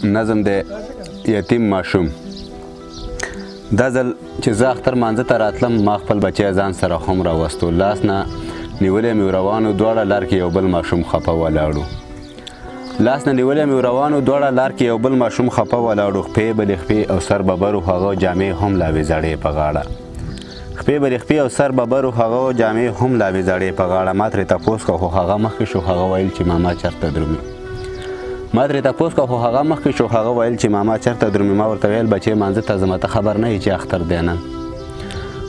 نظم دی یتیم ماشوم. دا ځل چې زه اختر مانځه ته راتلم ما خپل بچی ځان سره هم راوستو. لاس نه نیولی مې روانو دواړه لار کې یو بل ماشوم خفه ولاړو. لاس نه نیولی مې روانو دواړه لار کې یو بل ماشوم خفه ولاړو. خپې بلې خپې او سر ببرو هغه جامې هم لا وې زړې په غاړه. خپې بلې خپې او سر ببرو هغه جامې هم لا وې زړې په غاړه. ما ترې تپوس که خو هغه مخکې شو هغه ویل چې ماما چېرته درومي. ما ترې تپوس که خو هغه مخکې شو هغه ویل چې ماما چېرته درومي. ما ورته ویل بچې مانځه ته ځمه ته خبر نه یې چې اختر دی نن.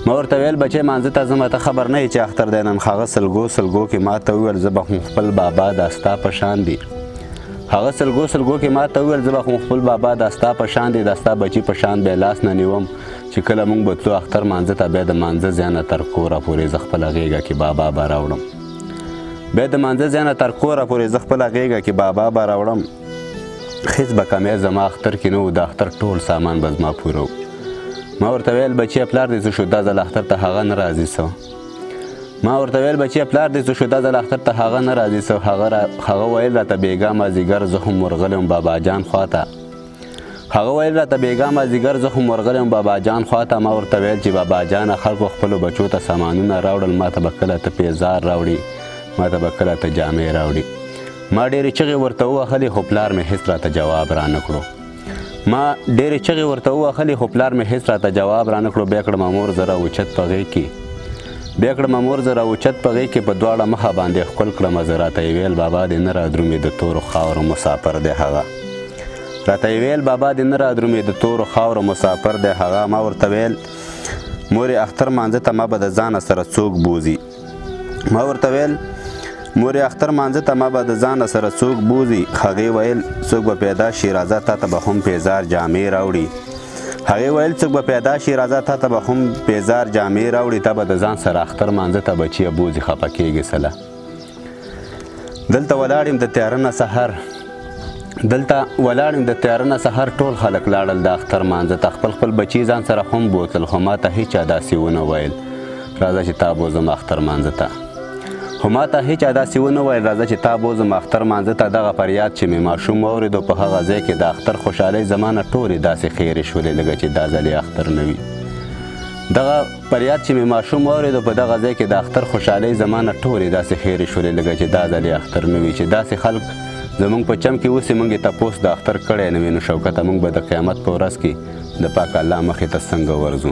ما ورته ویل بچې مانځه ته ځمه ته خبر نه یې چې اختر دی نن. هغه سلګو سلګو کې ما ته وویل زه به هم خپل بابا دا ستا په شان دی. هغه سلګو سلګو کې ما ته وویل زه به هم خپل بابا دا ستا په شان دی. دا ستا بچي په شان بیا لاس نه نیوم چې کله موږ به تلو اختر مانځه ته بیا د مانځه ځای نه تر کوره پورې زه خپله غېږه کې بابا به راوړم. بیا د مانځه ځای نه تر کوره پورې زه خپله غېږه کې بابا به راوړم. هېڅ به کمی زما اختر کې نه و. د اختر ټول سامان به زما پوره و. ما ورته ویل بچیه پلار دې څه شو دا ځل اختر ته هغه نه راځي څه. ما ورته ویل بچیه پلار دې څه شو دا ځل اختر ته هغه نه راځي څه. هغه ویل راته بېګا مازدیګر زه هم ورغلی وم بابا جان خواته. هغه ویل راته بېګا مازدیګر زه هم ورغلی وم بابا جان خواته. ما ورته ویل چې بابا جانه خلکو خپلو بچو ته سامانونه راوړل. ما ته به کله ته پیزار راوړي ما ته به کله ته جامې راوړي. ما ډېرې چغې ورته ووهلې خو پلار مې هېڅ راته جواب رانه کړو. ما ډېرې چغې ورته ووهلې خو پلار مې هېڅ راته جواب رانه کړو. بیا کړم مور زه راوچت په غېږ کې په غېږ کې په دواړه مخه باندې ښکل کړمه زه. راته یې ویل بابا دې نه رادرومي د تورو خاورو مسافر دی هغه. راته یې ویل بابا دې نه رادرومي د تورو خاورو مسافر دی هغه. ما ورته ویل مورې اختر مانځه ته ما به د ځانه سره څوک بوځي. ما ورته ویل مورې اختر مانځه ته ما به د ځانه سره څوک بوځي. هغې ویل څوک به پیدا شي راځه تا ته به هم پیزار جامې راوړي. هغې ویل څوک به پیدا شي راځه تا ته به هم پیزار جامې راوړي. تا به د ځان سره اختر مانځه ته بچیه بوځي خفه کېږي سله. دلته ولاړ یم د تیاره نه سهار ټول خلک لاړل د اختر مانځه ته. خپل بچي ځان سره هم بوتلل خو ما ته هېچا داسې ونه ویل راځه چې تا بوځم اختر مانځه ته. راځه چې تا بوځم اختر مانځه ته. دغه فریاد چې مې ماشوم واورېدو په هغه ځای کې د اختر خوشحالۍ زما نه ټولې داسې خیرې شولې لکه چې دا ځل یې اختر نه وي. دغه فریاد چې مې ماشوم واورېدو په دغه ځای کې د اختر خوشحالۍ زما نه ټولې داسې خیرې شولې لکه چې دا ځل یې اختر نه وي. چې داسې خلک زموږ په چم کې اوسې موږ یې تپوس د اختر کړی نه وي نو شوکته موږ به د قیامت په ورځ کې د پاک الله مخې ته څنګه ورځو.